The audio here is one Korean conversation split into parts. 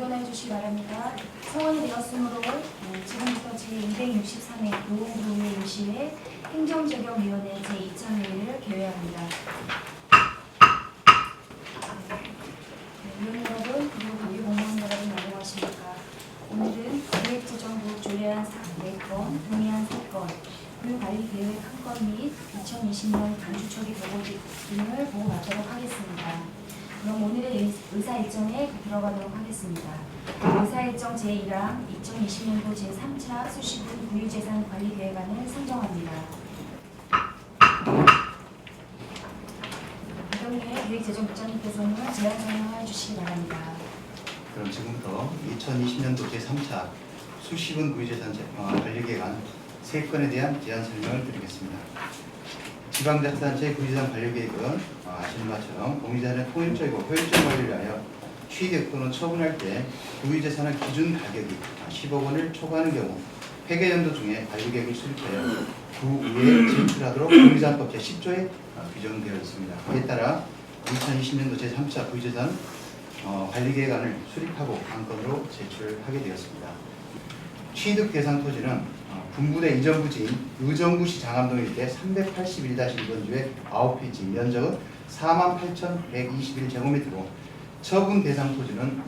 정돈해 주시기 바랍니다. 성원이 되었으므로 지금부터 제263회 노원구의 임시회 행정적용위원회 제2차회의를 개회합니다. 위원 여러분, 그리고 관리 공무원 여러분 안녕하십니까? 오늘은 기획재정부 조례안 4건, 동의안 3건, 관리계획 1건 및 2020년 간주초기 보고 등을 보고 받도록 하겠습니다. 그럼 오늘의 의사 일정에 들어가도록 하겠습니다. 의사 일정 제1항 2020년도 제3차 수시분 국유재산 관리계획안을 상정합니다. 이동희 기획재정부장님께서는 제안 설명해 주시기 바랍니다. 그럼 지금부터 2020년도 제3차 수시분 국유재산 관리계획안 3건에 대한 제안 설명을 드리겠습니다. 지방자치단체 국유재산 관리계획은 아시는 것처럼 공유재산의 통일적이고 효율적 관리를 위하여 취득 또는 처분할 때 국유재산의 기준 가격이 10억 원을 초과하는 경우 회계연도 중에 관리계획을 수립하여 구의회에 제출하도록 공유재산법 제10조에 규정되어 있습니다. 이에 따라 2020년도 제3차 국유재산 관리계획안을 수립하고 안건으로 제출하게 되었습니다. 취득 대상 토지는 분부대 이전 부지인 의정부시 장암동 일대 381-1번지의 9피지, 면적은 48,121제곱미터로 처분 대상 토지는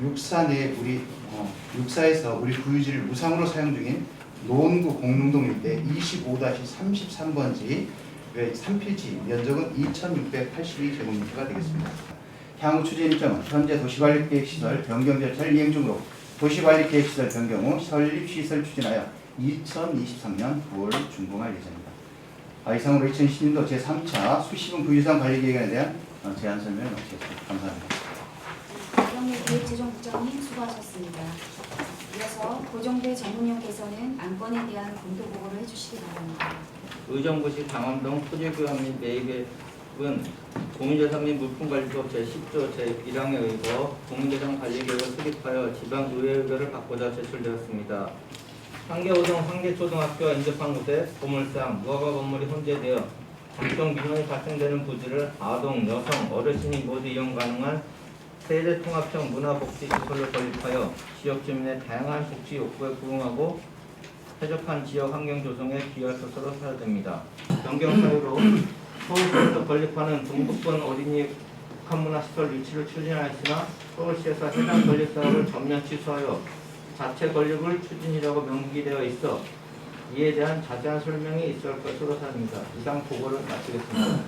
육사에서 우리 구유지를 무상으로 사용 중인 노원구 공릉동 일대 25-33번지 3필지, 면적은 2,682제곱미터가 되겠습니다. 향후 추진 일정은 현재 도시관리계획시설 변경 절차를 이행 중으로 도시관리계획시설 변경 후 설립시설 추진하여 2023년 9월 준공할 예정입니다. 이상으로 2010년도 제3차 수시분 국유재산 관리계획안에 대한 제안 설명을 마치겠습니다. 감사합니다. 이동희 기획재정부장님 수고하셨습니다. 이어서 고정대 전문위원께서는 안건에 대한 검토 보고를 해주시기 바랍니다. 의정부시 강암동 토지교환 및 매입은 공유재산 및 물품관리법 제10조 제1항에 의거 공유재산 관리계획을 수립하여 지방의회 의결을 받고자 제출되었습니다. 한계호동 한계초등학교와 인접한 곳에 보물상, 무허가 건물이 혼재되어 각종 민원이 발생되는 부지를 아동, 여성, 어르신이 모두 이용 가능한 세대통합형 문화복지시설로 건립하여 지역 주민의 다양한 복지 욕구에 부응하고 쾌적한 지역 환경 조성에 기여할 것으로 사유됩니다. 변경 사유로 서울시에서 건립하는 동북권 어린이 북한문화시설 유치를 추진하였으나 서울시에서 해당 건립 사업을 전면 취소하여 자체 건립을 추진이라고 명기되어 있어 이에 대한 자세한 설명이 있을 것으로 사입니다. 이상 보고를 마치겠습니다.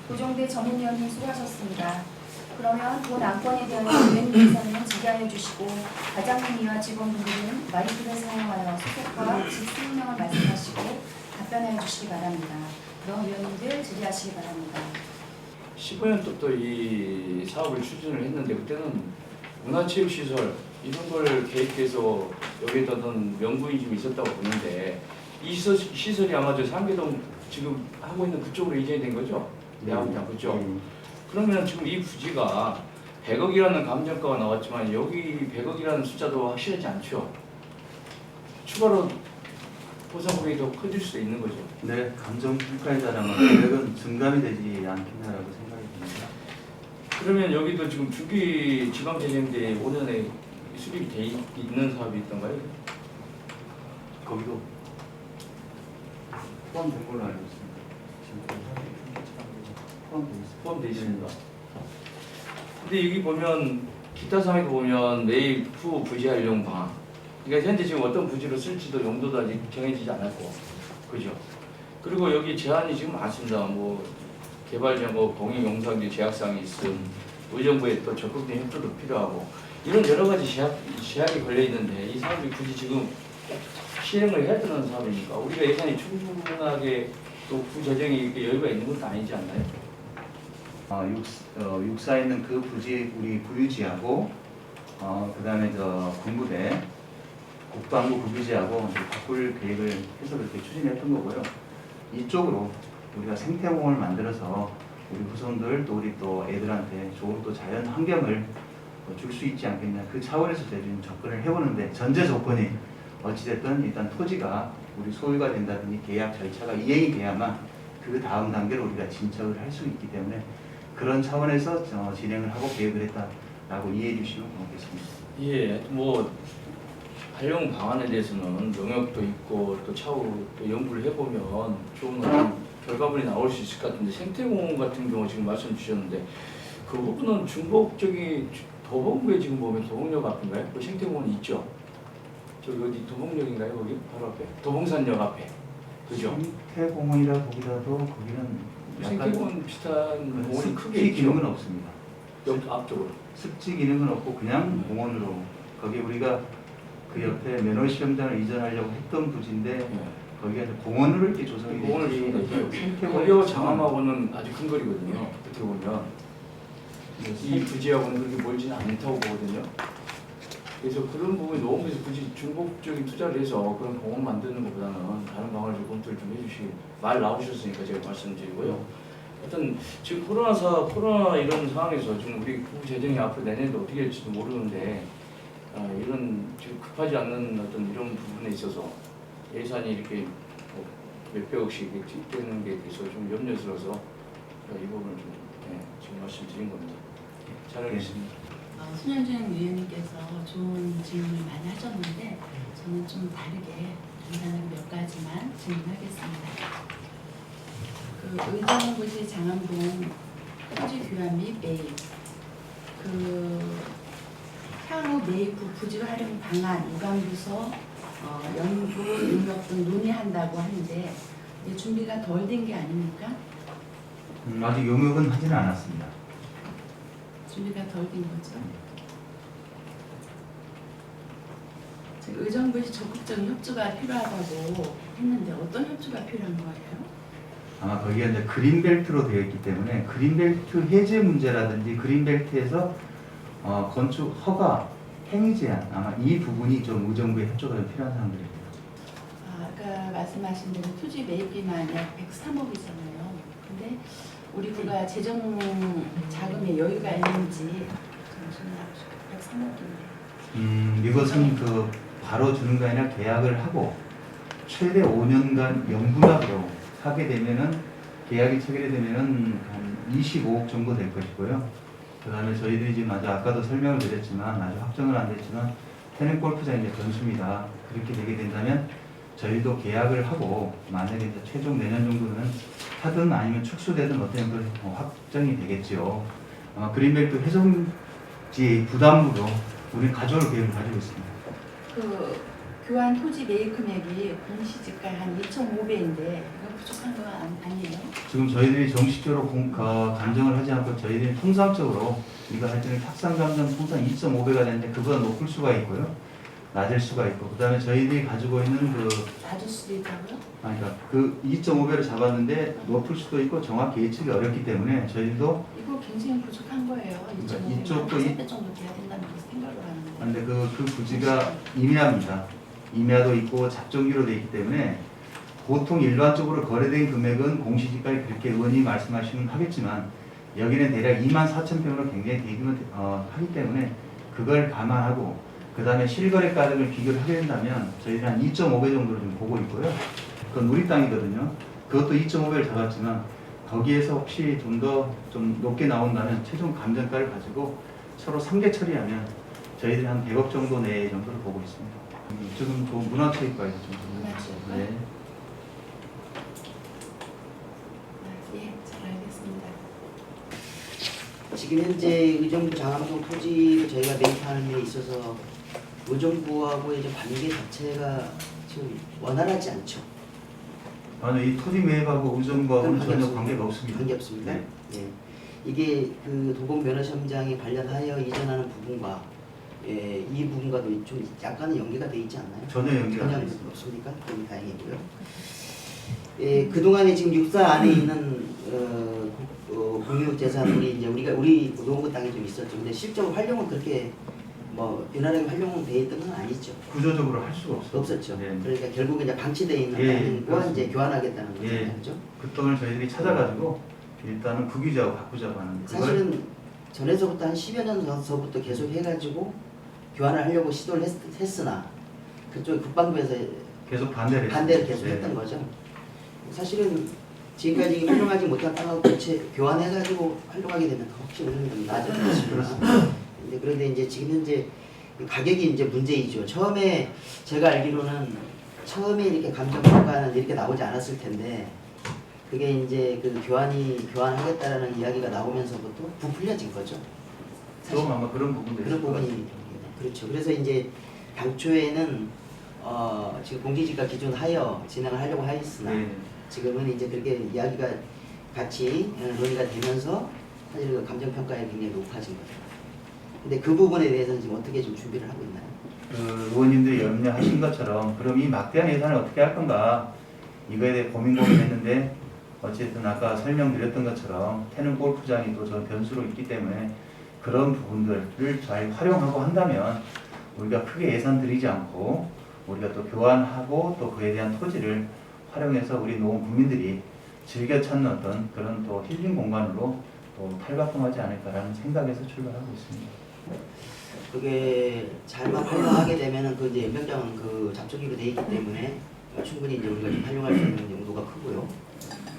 고정대 전문위원님 수고하셨습니다. 그러면 본 안건에 대한 위원님께서는 질의하여 주시고 과장님이와 직원분들은 마이크를 사용하여 소속과 직설명을 말씀하시고 답변하여 주시기 바랍니다. 그럼 위원님들 질의하시기 바랍니다. 15년부터 이 사업을 추진을 했는데 그때는 문화체육시설 이런 걸 계획해서 여기에다는 명분이 좀 있었다고 보는데 이 시설이 아마 저 상계동 지금 하고 있는 그쪽으로 이전이 된 거죠? 네, 그렇죠? 그러면 지금 이 부지가 100억이라는 감정가가 나왔지만 여기 100억이라는 숫자도 확실하지 않죠? 추가로 보상금이 더 커질 수도 있는 거죠? 네, 감정평가에 따르면 계획은 증감이 되지 않겠나라고 생각이 듭니다. 그러면 여기도 지금 주기 지방재정대 5년에 수립이 돼 있는 사업이 있던가요? 거기도 포함된 걸로 알고 있습니다. 포함되어 있습니다. 근데 여기 보면 기타 사항에 보면 매입 후 부지 활용 방안. 그러니까 현재 지금 어떤 부지로 쓸지도 용도도 아직 정해지지 않았고, 그죠? 그리고 여기 제한이 지금 많습니다. 뭐 개발 정보, 공익 용사기 제약사항이 있음, 의정부에 또 적극적인 협조도 필요하고 이런 여러 가지 제약이 걸려 있는데 이 사업이 굳이 지금 실행을 해야 되는 사업이니까 우리가 예산이 충분하게 또 구재정이 여유가 있는 것도 아니지 않나요? 육사에 있는 그 부지 우리 구유지하고 그다음에 저 군부대 국방부 구유지하고 바꿀 계획을 해서 그렇게 추진했던 거고요. 이쪽으로 우리가 생태공원을 만들어서 우리 후손들 또 우리 또 애들한테 좋은 또 자연 환경을 줄 수 있지 않겠냐 그 차원에서 저희 지금 접근을 해보는데 전제 조건이 어찌됐든 일단 토지가 우리 소유가 된다든지 계약 절차가 이행이 돼야만 그 다음 단계로 우리가 진척을 할 수 있기 때문에 그런 차원에서 진행을 하고 계획을 했다 라고 이해해 주시면 고맙겠습니다. 예, 뭐 활용 방안에 대해서는 영역도 있고 또 차후 또 연구를 해보면 좋은 어떤 결과물이 나올 수 있을 것 같은데 생태공원 같은 경우 지금 말씀 주셨는데 그 부분은 중복 저기 도봉구에 지금 보면 도봉역 앞인가요? 그 생태공원이 있죠. 저기 어디 도봉역인가요? 거기 바로 앞에 도봉산역 앞에 그죠? 생태공원이라 보기라도 거기는 약간 생태공원 비슷한 공원이 크게 습지 있죠. 기능은 없습니다. 옆 앞쪽으로. 습지 기능은 없고 그냥 공원으로 거기 우리가 그 옆에 면허 시험장을 이전하려고 했던 부지인데 예. 거기가 이제 공원으로 이렇게 조성이 공원을 되어 지금 있어요. 거기하고 장암하고는 아주 큰 거리거든요. 어떻게 보면 이 부지하고는 그렇게 멀지는 않다고 보거든요. 그래서 그런 부분이 너무 굳이 중복적인 투자를 해서 그런 공원 만드는 것보다는 다른 방안을 좀 검토를 좀 해주시기 말 나오셨으니까 제가 말씀드리고요. 하여튼 지금 코로나 이런 상황에서 지금 우리 국부 재정이 앞으로 내년도 어떻게 될지도 모르는데 이런 지금 급하지 않는 어떤 이런 부분에 있어서 예산이 이렇게 뭐 몇백억씩 되는 게 대해서 좀 염려스러워서 이 부분을 좀 지금 말씀드린 겁니다. 잘 알겠습니다. 손현준 위원님께서 좋은 질문을 많이 하셨는데 저는 좀 다르게 간단하게 몇 가지만 질문하겠습니다. 그 의정부시 장암동 토지 교환 및 매입, 그 향후 매입 후 부지 활용 방안, 유관부서 연구 능력 등 논의한다고 하는데 이제 준비가 덜 된 게 아닙니까? 아직 용역은 하지는 않았습니다. 준비가 덜 된 거죠. 지금 의정부시 적극적인 협조가 필요하다고 했는데 어떤 협조가 필요한 거예요? 아마 거기가 이제 그린벨트로 되어 있기 때문에 그린벨트 해제 문제라든지 그린벨트에서 건축 허가 행위 제한 아마 이 부분이 좀 의정부의 협조가 좀 필요한 사항들입니다. 아까 말씀하신 대로 토지 매입비만 약 103억이잖아요. 근데 우리 구가 재정 자금에 여유가 있는지 잠시만요. 103억인데. 이것은 그 바로 주는 게 아니라 계약을 하고 최대 5년간 연분합으로 하게 되면은 계약이 체결되면은 한 25억 정도 될 것이고요. 그다음에 저희들이 지금 아까도 설명을 드렸지만 아직 확정은 안 됐지만 테넷 골프장 이제 건수입니다. 그렇게 되게 된다면 저희도 계약을 하고 만약에 이제 최종 내년 정도는 하든 아니면 축소되든 어떤 그 확정이 되겠죠. 아마 그린벨트 훼손지의 부담으로 우리 가져올 계획을 가지고 있습니다. 그 교환 토지 매입 금액이 공시지가 한 2,500인데 이거 부족한 거 아니에요? 지금 저희들이 정식적으로 감정을 하지 않고 저희들이 통상적으로 이거 할 때는 탁상 감정 통상 2.5배가 되는데 그보다 높을 수가 있고요. 낮을 수가 있고 그다음에 저희들이 가지고 있는 낮을 수도 있다고요? 그러니까 그 2.5배를 잡았는데 높을 수도 있고 정확히 예측이 어렵기 때문에 저희들도 이거 굉장히 부족한 거예요. 그러니까 2.5배, 이쪽도 3배 정도 돼야 된다는 생각을 하는데. 근데 그 부지가 임야입니다. 임야도 있고 작정기로 되어 있기 때문에 보통 일반적으로 거래된 금액은 공시지가에 그렇게 의원이 말씀하시면 하겠지만 여기는 대략 24,000평으로 굉장히 대규모 하기 때문에 그걸 감안하고 그 다음에 실거래 가격을 비교를 하게 된다면 저희는 한 2.5배 정도로 좀 보고 있고요. 그건 우리 땅이거든요. 그것도 2.5배를 잡았지만 거기에서 혹시 좀 더 좀 높게 나온다면 최종 감정가를 가지고 서로 상계 처리하면 저희들이 한 100억 정도 내에 정도를 보고 있습니다. 지금 그 문화체육관에서 좀 문화체육관? 네. 예, 잘 알겠습니다. 지금 현재 의정부 장암동 토지를 저희가 매입하는 데 있어서 의정부하고의 이제 관계 자체가 지금 원활하지 않죠. 아니요, 이 토지 매입하고 의정부하고는 전혀 관계가 없습니다. 관계 없습니까? 네. 예. 이게 그 도봉 면허시험장에 관련하여 이전하는 부분과 이 부분과도 좀 약간의 연계가 돼 있지 않나요? 전혀 연계가 전혀 안 돼 있습니다. 없습니까? 그럼 다행이고요. 그동안에 지금 육사 안에 있는 공유재산이 이제 우리 노원구 땅에 좀 있었죠. 근데 실제로 활용은 그렇게 뭐 유난하게 활용은 돼 있던 건 아니죠. 구조적으로 할 수가 없어요. 없었죠. 네. 그러니까 결국은 이제 방치되어 있는 예, 땅과 그렇습니다. 이제 교환하겠다는 거죠. 예. 그렇죠? 그 땅을 저희들이 찾아가지고 일단은 국유지하고 바꾸자고 하는데 그걸 사실은 전에서부터 한 10여 년 전서부터 계속 해가지고 교환을 하려고 시도를 했으나 그쪽 국방부에서 계속 반대를 반대를 했습니다. 계속 네. 했던 거죠. 사실은 지금까지 활용하지 못한 땅하고 교체 교환해가지고 활용하게 되면 더 훨씬 운영이 좀 나아질 것이지만 근데 그런데 이제 지금 현재 가격이 이제 문제이죠. 처음에 제가 알기로는 처음에 이렇게 감정평가는 이렇게 나오지 않았을 텐데 그게 이제 그 교환하겠다라는 이야기가 나오면서부터 부풀려진 거죠. 좀 아마 그런 부분도 그런 있을 것 부분이 같습니다. 그렇죠. 그래서 이제 당초에는 지금 공시지가 기준 하여 진행을 하려고 하였으나 네. 지금은 이제 그렇게 이야기가 같이 논의가 되면서 사실 그 감정평가에 굉장히 높아진 거죠. 근데 그 부분에 대해서는 지금 어떻게 좀 준비를 하고 있나요? 그 의원님들이 염려하신 것처럼 그럼 이 막대한 예산을 어떻게 할 건가 이거에 대해 고민했는데 어쨌든 아까 설명드렸던 것처럼 태릉 골프장이 또 저 변수로 있기 때문에 그런 부분들을 잘 활용하고 한다면 우리가 크게 예산 들이지 않고 우리가 또 교환하고 또 그에 대한 토지를 활용해서 우리 노원 국민들이 즐겨 찾는 어떤 그런 또 힐링 공간으로 또 탈바꿈하지 않을까라는 생각에서 출발하고 있습니다. 그게 잘만 활용하게 되면은 그 이제 연병장은 그 잡초기로 돼 있기 때문에 충분히 이제 우리가 좀 활용할 수 있는 용도가 크고요.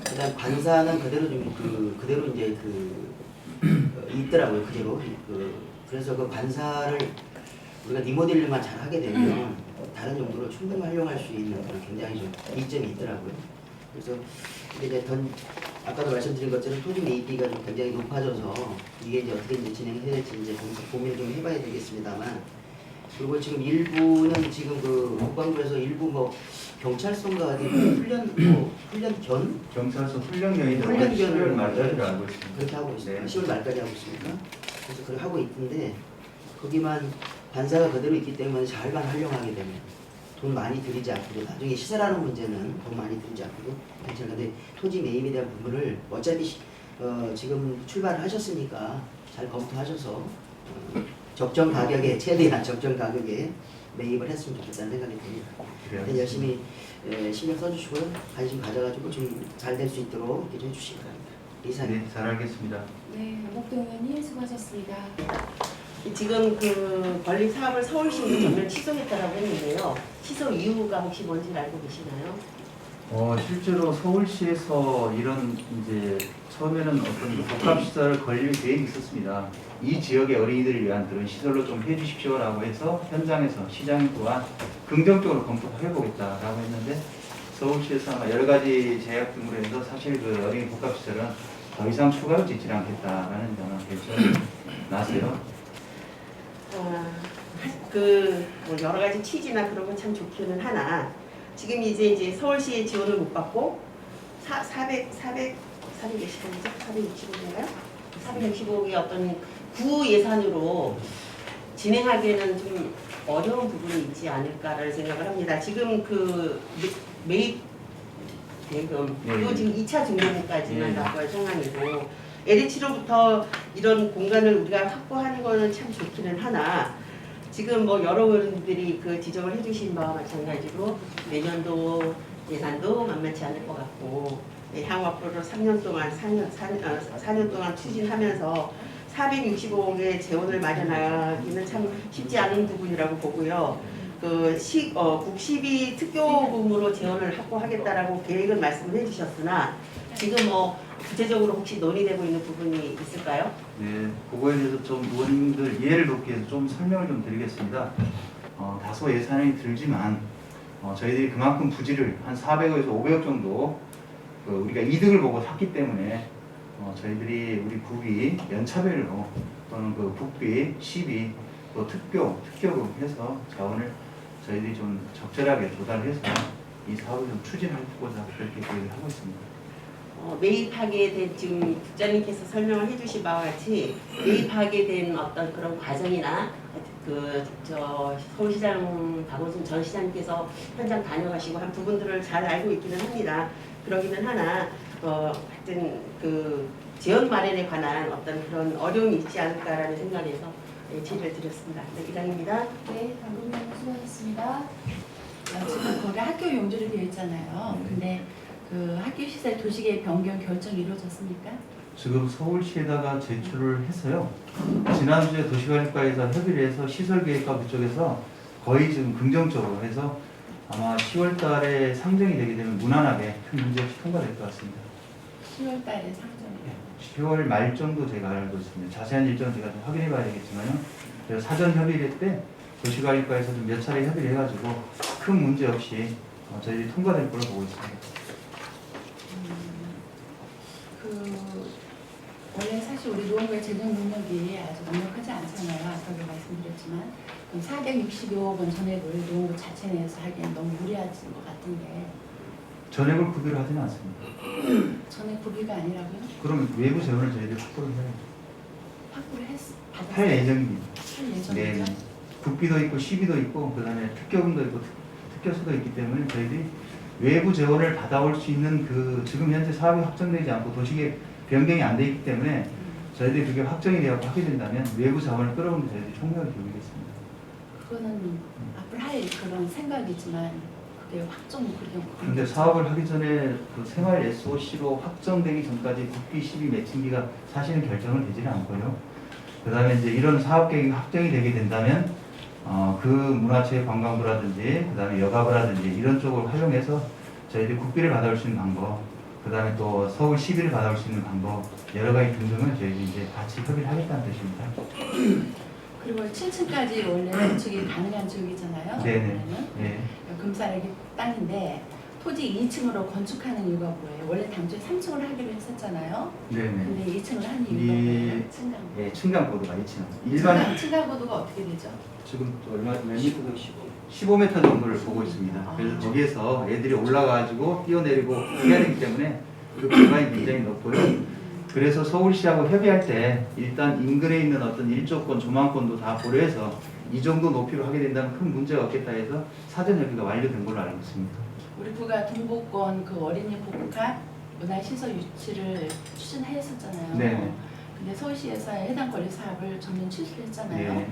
그다음 관사는 그대로 좀 그대로 이제 있더라고요. 그대로 그래서 그 관사를 우리가 리모델링만 잘 하게 되면 다른 용도로 충분히 활용할 수 있는 그런 굉장히 좀 이점이 있더라고요. 그래서 이제 아까도 말씀드린 것처럼 토지 매입비가 좀 굉장히 높아져서 이게 이제 어떻게 이제 진행해야 될지 이제 고민을 좀 해봐야 되겠습니다만, 그리고 지금 일부는 지금 그 국방부에서 일부 뭐 경찰서인가 어디 훈련견 경찰서 훈련경이죠. 훈련견을 10월 말까지로 알고 있습니다. 그렇게 하고 있습니다. 네. 10월 말까지 하고 있습니까? 그래서 그렇게 하고 있는데 거기만 관사가 그대로 있기 때문에 잘만 활용하게 되면 돈 많이 들이지 않고도 나중에 시설하는 문제는 돈 많이 들이지 않고도 괜찮은데 토지 매입에 대한 부분을 어차피 지금 출발을 하셨으니까 잘 검토하셔서 적정 가격에 최대한 적정 가격에 매입을 했으면 좋겠다는 생각이 듭니다. 그래요. 열심히 신경 써주시고요. 관심 가져가지고 좀 잘 될 수 있도록 이렇게 좀 해주시기 바랍니다. 이상입니다. 네, 잘 알겠습니다. 네, 목동 의원님 수고하셨습니다. 지금 그 건립 사업을 서울시로 전면 취소했다라고 했는데요. 취소 이유가 혹시 뭔지 알고 계시나요? 실제로 서울시에서 이런 이제 처음에는 어떤 복합시설 건립 계획이 있었습니다. 이 지역의 어린이들을 위한 그런 시설로 좀 해주십시오라고 해서 현장에서 시장이 또한 긍정적으로 검토해보겠다라고 했는데 서울시에서 아마 여러 가지 제약 등으로 해서 사실 그 어린이 복합시설은 더 이상 추가로 짓지 않겠다라는 저는 결정이 나서요. 뭐 여러 가지 취지나 그런 건 참 좋기는 하나 지금 이제 서울시 지원을 못 받고 460억인가요? 460억이 어떤 구 예산으로 진행하기에는 좀 어려운 부분이 있지 않을까라는 생각을 합니다. 지금 그 매입 대금 그리고 지금 2차 중공까지만 나갈 상황이고 LH로부터 이런 공간을 우리가 확보하는 거는 참 좋기는 하나 지금 뭐 여러 분들이 그 지적을 해주신 바와 마찬가지로 내년도 예산도 만만치 않을 것 같고 향후 앞으로 4년 동안 추진하면서 465억의 재원을 마련하기는 참 쉽지 않은 부분이라고 보고요. 국시비 특교금으로 재원을 확보하겠다라고 계획은 말씀을 해주셨으나 지금 뭐 구체적으로 혹시 논의되고 있는 부분이 있을까요? 네, 그거에 대해서 좀 의원님들 이해를 돕기 위해서 좀 설명을 좀 드리겠습니다. 다소 예산이 들지만 저희들이 그만큼 부지를 한 400억에서 500억 정도 우리가 이득을 보고 샀기 때문에 저희들이 우리 국비 연차별로 또는 그 국비, 시비, 또 특교금 해서 자원을 저희들이 좀 적절하게 조달해서 이 사업을 좀 추진하고자 그렇게 계획을 하고 있습니다. 매입하게 된 지금 국장님께서 설명을 해주신 바와 같이 매입하게 된 어떤 그런 과정이나 서울시장 박원순 전 시장님께서 현장 다녀가시고 한 부분들을 잘 알고 있기는 합니다. 그러기는 하나 하여튼 그 재원 마련에 관한 어떤 그런 어려움이 있지 않을까라는 생각에서 질의를 드렸습니다. 네, 이상입니다. 네, 방금 수고하셨습니다. 지금 거기 학교 용도로 되어 있잖아요. 근데 그 학교 시설 도시계획 변경 결정이 이루어졌습니까? 지금 서울시에다가 제출을 해서요. 지난주에 도시관리과에서 협의를 해서 시설계획과 그쪽에서 거의 지금 긍정적으로 해서 아마 10월 달에 상정이 되게 되면 무난하게 큰 문제 없이 통과될 것 같습니다. 10월 달에 상정이에요. 10월 말 정도 제가 알고 있습니다. 자세한 일정은 제가 좀 확인해 봐야 되겠지만요. 제가 사전 협의를 때 도시관리과에서 좀 몇 차례 협의를 해가지고 큰 문제 없이 저희들이 통과될 걸로 보고 있습니다. 원래 사실 우리 노원구의 재정 능력이 아주 넉넉하지 않잖아요. 아까도 말씀드렸지만 460여 원 전액을 노원구 자체 내에서 하기엔 너무 무리하진 것 같은데 전액을 구비를 하지는 않습니다. 전액 구비가 아니라고요? 그럼 외부 재원을 저희들이 확보를 해야죠. 확보를 할 받았어요? 예정입니다. 할 예정이죠? 네. 국비도 있고 시비도 있고 그다음에 특교금도 있고 특교수도 있기 때문에 저희들이 외부 재원을 받아올 수 있는 그 지금 현재 사업이 확정되지 않고 도시계 변경이 안 돼 있기 때문에 저희들이 그게 확정이 되어 하게 된다면 외부 자원을 끌어오는 저희들이 총력을 기울이겠습니다. 그거는 앞으로 할 그런 생각이지만 그게 확정 그렇게 그런데 사업을 하기 전에 그 생활 SOC로 확정되기 전까지 국비 시비 매칭비가 사실은 결정은 되지는 않고요. 그다음에 이제 이런 사업 계획이 확정이 되게 된다면 그 문화체육관광부라든지 그다음에 여가부라든지 이런 쪽을 활용해서 저희들이 국비를 받아올 수 있는 방법, 그다음에 또 서울 시비를 받아올 수 있는 방법 여러 가지 등등을 저희들이 이제 같이 협의를 하겠다는 뜻입니다. 그리고 7층까지 원래 건축이 가능한 지역이잖아요. 네네. 원래는. 네. 금사라기 땅인데 토지 2층으로 건축하는 이유가 뭐예요? 원래 당초에 3층을 하기로 했었잖아요. 네네. 근데 2층을 한 이유가 이- 뭐예요? 층간. 예, 층간 고도가 2층. 일반 층간 고도가 어떻게 되죠? 지금 얼마 몇 미터? 15m 정도를 보고 있습니다. 그래서 거기에서 애들이 올라가가지고 뛰어내리고 해야 되기 때문에 그 공간이 굉장히 높고요. 그래서 서울시하고 협의할 때 일단 인근에 있는 어떤 일조권, 조망권도 다 고려해서 이 정도 높이로 하게 된다면 큰 문제가 없겠다 해서 사전 협의가 완료된 걸로 알고 있습니다. 우리 구가 동북권 그 어린이 복합 문화시설 유치를 추진했었잖아요. 네네. 근데 서울시에서 해당 권리 사업을 전면 취소를 했잖아요. 네.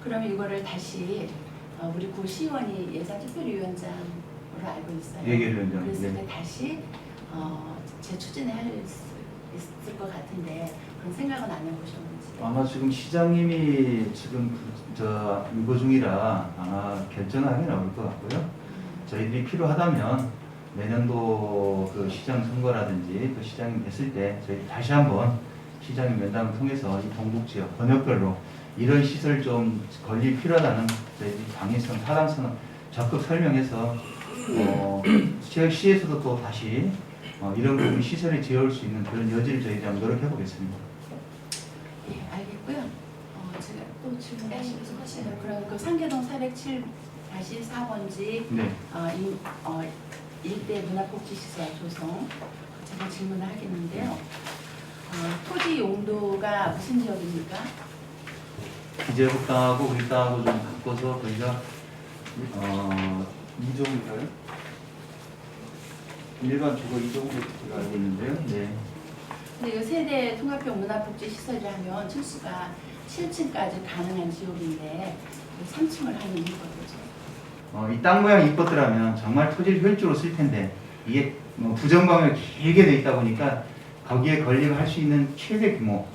그러면 이거를 다시 우리 구 시의원이 예산특별위원장으로 알고 있어요. 예결위원장. 그랬을 네. 때 다시 재추진을 할 수 있을 것 같은데 그런 생각은 안 해보셨는지. 아마 지금 시장님이 지금 저 유보 중이라 아마 결정하기 나올 것 같고요. 저희들이 필요하다면 내년도 그 시장 선거라든지 그 시장이 됐을 때 저희 다시 한번 시장의 면담을 통해서 이 동북 지역 번역별로 이런 시설 좀 건립 필요하다는 저희 방해성, 타당성을 적극 설명해서 시에서도 또 다시 이런 부분 시설에 지어올 수 있는 그런 여지를 저희들이 한번 노력해 보겠습니다. 예, 알겠고요. 제가 또 질문하시겠어요? 그럼 그 상계동 407-4번지 네. 일대 문화복지시설 조성 제가 질문을 하겠는데요. 토지 용도가 무슨 지역입니까? 기재국 땅하고 우리 땅하고 좀 바꿔서 저희가 2종인가요? 일반 주거 2종으로 제가 알고 있는데요. 네. 근데 이 세대 통합형 문화복지시설을 하면 층수가 7층까지 가능한 지역인데 3층을 하는 이유가 뭐죠? 이 땅 모양이 이뻤더라면 정말 토지를 효율적으로 쓸 텐데 이게 부정방을 길게 돼 있다 보니까 거기에 건립을 할 수 있는 최대 규모,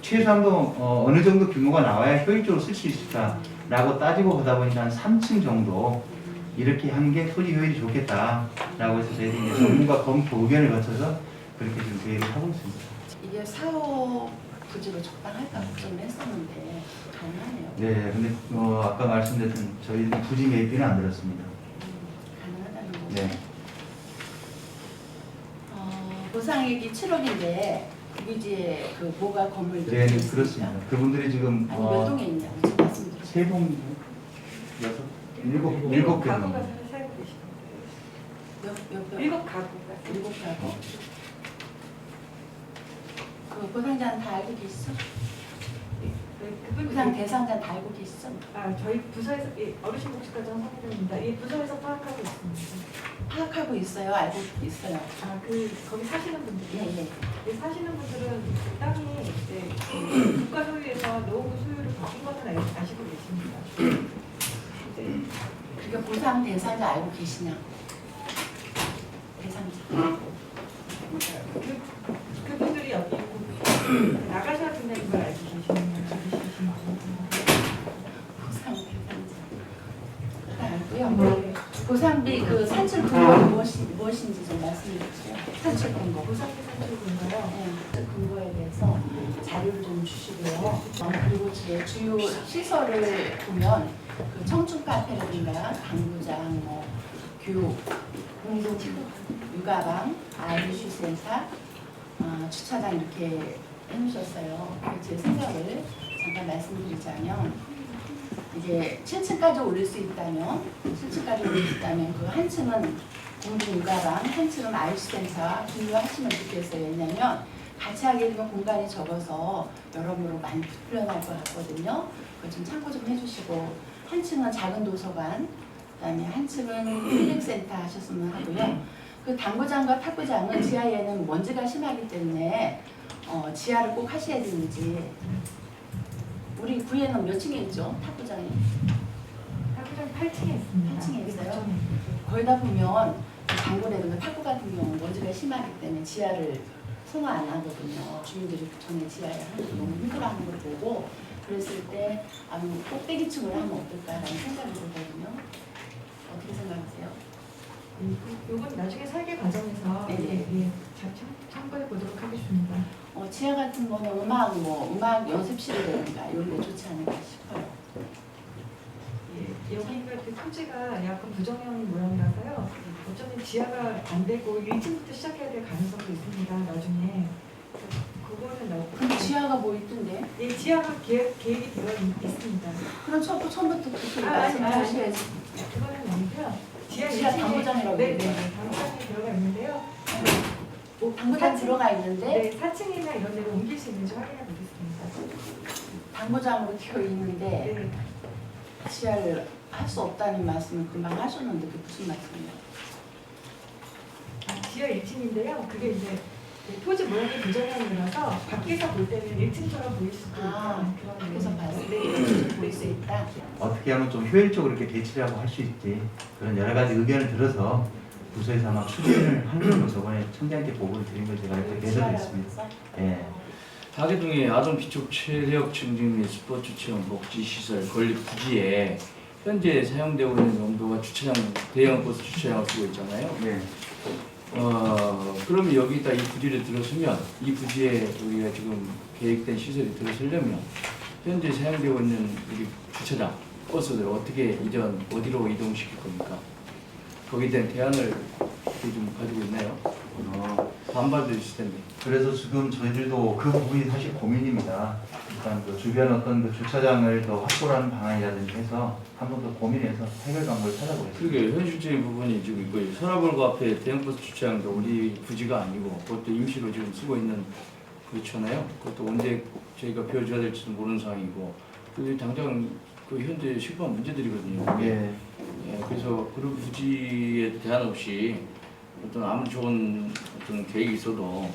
최소한도 어느 정도 규모가 나와야 효율적으로 쓸 수 있을까라고 따지고 보다 보니까 한 3층 정도 이렇게 하는 게 토지 효율이 좋겠다라고 해서 저희들이 이제 전문가 검토 의견을 거쳐서 그렇게 지금 계획을 하고 있습니다. 이게 사업 부지로 적당할까 걱정을 했었는데 가능하네요. 네, 근데 아까 말씀드렸던 저희는 부지 매입비는 안 들었습니다. 가능하다는 거죠. 네. 보상액이 7억인데 구기지에 그 모가 건물들 네, 네, 그렇습니다. 그분들이 지금 아니 몇 동에 있냐고 지금 말씀드렸어요. 세 동, 여섯, 일곱 개 가구가 넘는. 살고 계시는 몇 동? 7가구가. 7가구. 그 보상자는 다 알고 계시죠? 보상 대상자는 다 알고 계시죠? 저희 부서에서 어르신 복지과정 사무장입니다. 이 부서에서 파악하고 있습니다. 파악하고 있어요. 알고 있어요. 거기 사시는 분들이요. 예. 여기 사시는 분들은 그 땅이 이제 그 국가 소유에서 노후부 소유를 바뀐 것은 아시고 계십니다. 이제 그러니까 보상 대상자 알고 계시냐? 대상자. 그분들이 여기 나가셔야 된다는 걸 알고 계시는 보상 대상자. 알고요. 보상비 그 산출 근거 무엇인지 좀 말씀해 주세요. 산출 근거. 보상비 산출 근거 주시고요. 그리고 제 주요 시설을 보면 그 청춘 카페라든가 당구장, 뭐 교육, 공동 육아방, 아이슈 센터, 주차장 이렇게 해놓으셨어요. 제 생각을 잠깐 말씀드리자면 이제 7층까지 올릴 수 있다면 그 한 층은 공동 육아방, 한 층은 아이슈 센터 분류하시면 좋겠어요. 왜냐하면 같이 하게 되면 공간이 적어서 여러모로 많이 불편할 것 같거든요. 그거 좀 참고 좀 해주시고, 한 층은 작은 도서관, 그다음에 한 층은 힐링센터 하셨으면 하고요. 그 당구장과 탁구장은 지하에는 먼지가 심하기 때문에 지하를 꼭 하셔야 되는지. 우리 구에는 몇 층에 있죠? 탁구장이? 탁구장 8층에 있습니다. 8층에 있어요? 네, 거기다 보면 당구라든가 탁구 같은 경우는 먼지가 심하기 때문에 지하를 선호 안 하거든요. 주민들이 전에 지하에 하는 거 너무 힘들어하는 걸 보고, 그랬을 때 꼭대기층으로 하면 어떨까라는 생각이 들거든요. 어떻게 생각하세요? 요건 나중에 설계 과정에서 네네. 참고해 보도록 하겠습니다. 지하 같은 거는 음악 연습실이라든가 이런 데 좋지 않을까 싶어요. 여기가 그 토지가 약간 부정형 모양이라서요. 어쩌면 지하가 안 되고 1층부터 시작해야 될 가능성도 있습니다. 나중에. 그거는 근데 지하가 뭐 있던데? 예, 지하가 계획이 되어 있습니다. 그럼 처음부터 그렇게 아니, 말씀하셔야지. 그거는 아니고요. 지하 1층에 당구장이라고 네, 그러네요. 당구장이 들어가 있는데요. 당구장 4층, 들어가 있는데 네, 4층이나 이런 데로 옮길 수 있는지 확인해 보겠습니다. 당구장으로 되어 있는데 네. 지하를 할 수 없다는 말씀을 금방 하셨는데 그게 무슨 말씀이에요? 지하 1층인데요. 그게 이제 토지 모양이 부정형이라서 밖에서 볼 때는 1층처럼 보일 수도 있다. 그런 밖에서 봤을 때 네. 보일 수 있다. 어떻게 하면 좀 효율적으로 이렇게 배치를 하고 할 수 있지, 그런 여러 가지 의견을 들어서 부서에서 아마 추진을 하는 걸로 저번에 청장한테 보고를 드린 걸 제가 이렇게 내드렸습니다. 예. 다계동의 아동 비축 체력 증진 및 스포츠 체험 복지 시설 건립 부지에 현재 사용되고 있는 용도가 주차장, 대형 버스 주차장을 쓰고 있잖아요. 네. 그러면 여기다 이 부지를 들어서면, 이 부지에 우리가 지금 계획된 시설이 들어서려면 현재 사용되고 있는 우리 주차장, 버스들 어떻게 어디로 이동시킬 겁니까? 거기에 대한 대안을 좀 가지고 있나요? 반발도 있을 텐데. 그래서 지금 저희들도 그 부분이 사실 고민입니다. 일단 그 주변 어떤 그 주차장을 더 확보하는 방안이라든지 해서 한 번 더 고민해서 해결 방법을 찾아보겠습니다. 그게 현실적인 부분이 지금 이거예요. 서라벌고 앞에 대형버스 주차장도 우리 부지가 아니고 그것도 임시로 지금 쓰고 있는 그렇잖아요. 그것도 언제 저희가 비워줘야 될지도 모르는 상황이고, 그게 당장 그 현재 시급한 문제들이거든요. 예. 예, 그래서 그런 부지에 대안 없이 어떤 아무리 좋은 어떤 계획이 있어도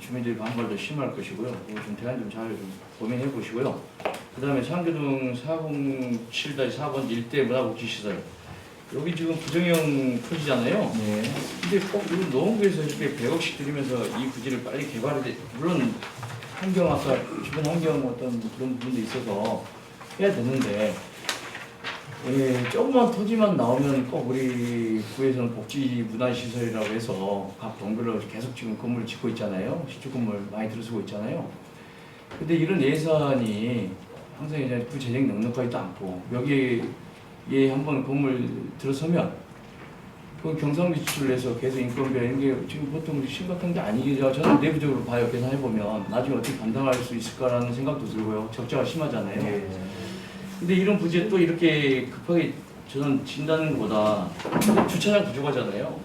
주민들의 반발도 심할 것이고요. 그거 좀 대안 좀 잘 좀 고민해 보시고요. 그 다음에 상계동 407-4번 일대 문화복지시설, 여기 지금 부정형 토지잖아요. 네. 근데 꼭 이거 노원구에서 이렇게 100억씩 들이면서 이 부지를 빨리 개발해야 돼. 물론 환경, 아까 주변 환경 어떤 그런 부분도 있어서 해야 되는데, 조그만 토지만 나오면 꼭 우리 구에서는 복지 문화시설이라고 해서 각 동별로 계속 지금 건물을 짓고 있잖아요. 시축 건물 많이 들어서고 있잖아요. 근데 이런 예산이 항상 이제 구 재정이 넉넉하지도 않고, 여기에 한번 건물 들어서면 그 경상비 지출을 해서 계속 인건비가 이런 게 지금 보통 심각한 게 아니죠. 저는 내부적으로 봐요. 계산해보면 나중에 어떻게 감당할 수 있을까라는 생각도 들고요. 적자가 심하잖아요. 예. 근데 이런 부지에 또 이렇게 급하게 저는 진다는 것보다 주차장 부족하잖아요.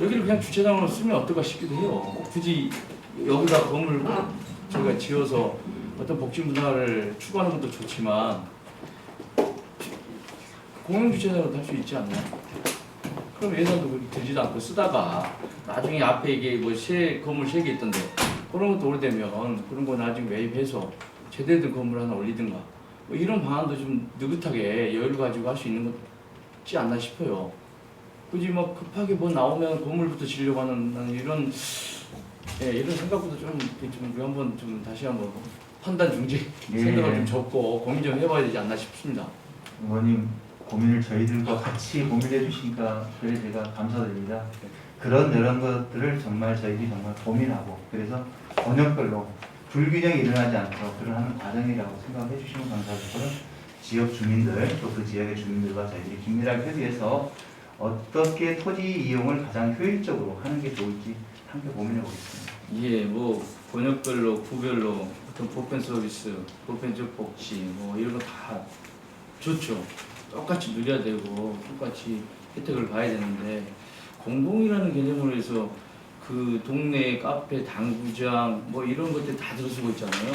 여기를 그냥 주차장으로 쓰면 어떨까 싶기도 해요. 굳이 여기다 건물 저희가 지어서 어떤 복지 문화를 추구하는 것도 좋지만 공영 주차장으로 할 수 있지 않나요? 그럼 예산도 그렇게 들지도 않고 쓰다가 나중에 앞에 이게 뭐 건물 3개 있던데 그런 것도 오래되면 그런 거 나중에 매입해서 제대로 된 건물 하나 올리든가 뭐 이런 방안도 좀 느긋하게 여유를 가지고 할 수 있는 거지 않나 싶어요. 굳이 뭐 급하게 뭐 나오면 건물부터 지으려고 하는 이런 이런 생각보다 좀 우리 한번 좀 다시 한번 판단 중지 생각을 좀 접고 고민 좀 해봐야 되지 않나 싶습니다. 의원님 고민을 저희들과 같이 고민해 주시니까 그래 제가 감사드립니다. 그런 것들을 정말 저희들이 정말 고민하고, 그래서 번역별로 불균형이 일어나지 않도록 그런 하는 과정이라고 생각해 주시면 감사하고요. 지역 주민들 또 그 지역의 주민들과 저희들이 긴밀하게 협의해서 어떻게 토지 이용을 가장 효율적으로 하는 게 좋을지 함께 고민해 보겠습니다. 이게 뭐 권역별로 구별로 어떤 보편 서비스, 보편적 복지 뭐 이런 거 다 좋죠. 똑같이 누려야 되고 똑같이 혜택을 봐야 되는데 공공이라는 개념으로 해서 그 동네 카페, 당구장 뭐 이런 것들 다 들어서고 있잖아요.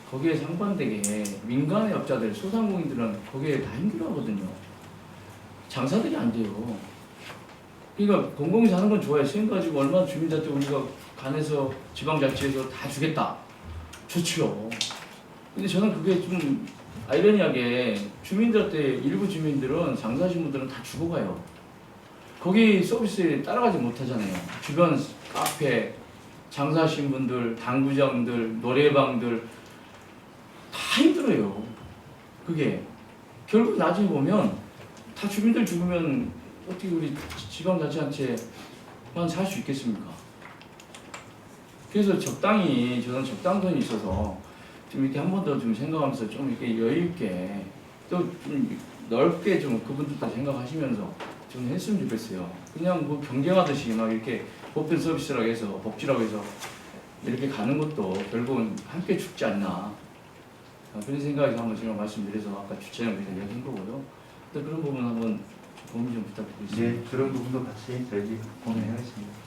거기에 상반되게 민간의 업자들, 소상공인들은 거기에 다 힘들어하거든요. 장사들이 안 돼요. 그러니까 공공이 사는 건 좋아요. 세금 가지고 얼마나 주민들한테 우리가 간에서 지방자치에서 다 주겠다. 좋죠. 근데 저는 그게 좀 아이러니하게 주민들한테 일부 주민들은 장사하신 분들은 다 죽어가요. 거기 서비스에 따라가지 못하잖아요. 주변 카페, 장사하신 분들, 당구장들, 노래방들 다 힘들어요. 그게 결국 나중에 보면 다 주민들 죽으면 어떻게 우리 지방자치단체만 살 수 있겠습니까? 그래서 적당히 저는 적당선이 있어서 좀 이렇게 한 번 더 좀 생각하면서 좀 이렇게 여유 있게 또 좀 넓게 좀 그분들도 생각하시면서 좀 했으면 좋겠어요. 그냥 뭐 경쟁하듯이 막 이렇게 보편 서비스라고 해서 복지라고 해서 이렇게 가는 것도 결국은 함께 죽지 않나 그런 생각에서 한번 제가 말씀드려서 아까 주차장에서 이야기한 거고요. 근데 그런 부분 한번 고민 좀 부탁드리겠습니다. 네, 그런 부분도 같이 저희 고민하겠습니다.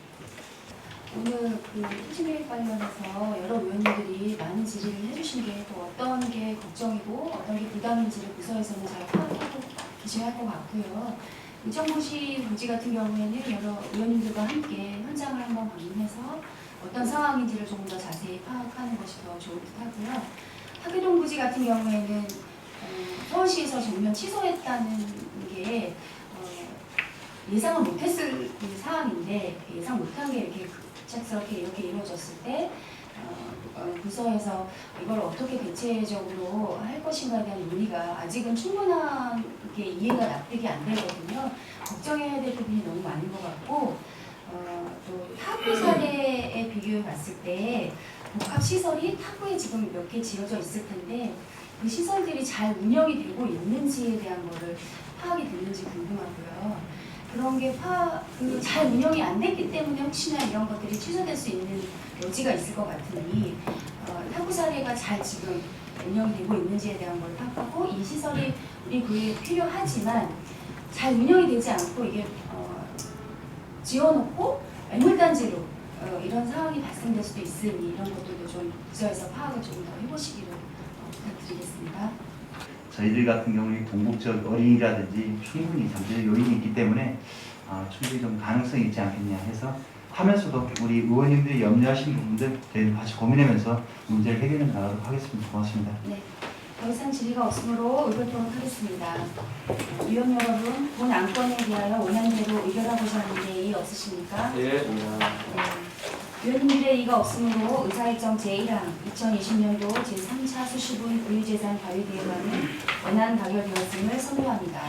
오늘 그 토지계획 관련해서 여러 의원님들이 많은 질의를 해주신 게 또 어떤 게 걱정이고 어떤 게 부담인지를 부서에서는 잘 파악하고 계셔야 할 것 같고요. 의정부시 부지 같은 경우에는 여러 의원님들과 함께 현장을 한번 방문해서 어떤 상황인지를 조금 더 자세히 파악하는 것이 더 좋을 듯 하고요. 하계동 부지 같은 경우에는 서울시에서 전면 취소했다는 게 예상을 못했을 그 사안인데 예상 못한 게 이렇게 급작스럽게 이렇게 이루어졌을 때 부서에서 이걸 어떻게 대체적으로 할 것인가에 대한 논의가 아직은 충분하게 이해가 납득이 안 되거든요. 걱정해야 될 부분이 너무 많은 것 같고 또 타구 사례에 비교해 봤을 때 복합 시설이 타구에 지금 몇 개 지어져 있을 텐데 그 시설들이 잘 운영이 되고 있는지에 대한 거를 파악이 됐는지 궁금하고요. 그런 게 잘 운영이 안 됐기 때문에 혹시나 이런 것들이 취소될 수 있는 여지가 있을 것 같으니 타구 사례가 잘 지금 운영이 되고 있는지에 대한 걸 파악하고 이 시설이 우리 구에 필요하지만 잘 운영이 되지 않고 이게 지어놓고 매물단지로 이런 상황이 발생될 수도 있으니 이런 것들도 좀 부서에서 파악을 좀 더 해보시기를 부탁드리겠습니다. 저희들 같은 경우에 동국적 어린이라든지 충분히 잠재적 요인이 있기 때문에 충분히 좀 가능성이 있지 않겠냐 해서 하면서도 우리 의원님들이 염려하신 부분들 저희들 같이 고민하면서 문제를 해결해 나가도록 하겠습니다. 고맙습니다. 네, 더 이상 질의가 없으므로 의결토록 하겠습니다. 위원 여러분, 본 안건에 대하여 원안대로 의결하고자 하는데 이의 없으십니까? 예. 네. 위원님들의 이의가 없으므로 의사일정 제1항 2020년도 제3차 수시분 고유재산 관리계획안은 원안 가결되었음을 선고합니다.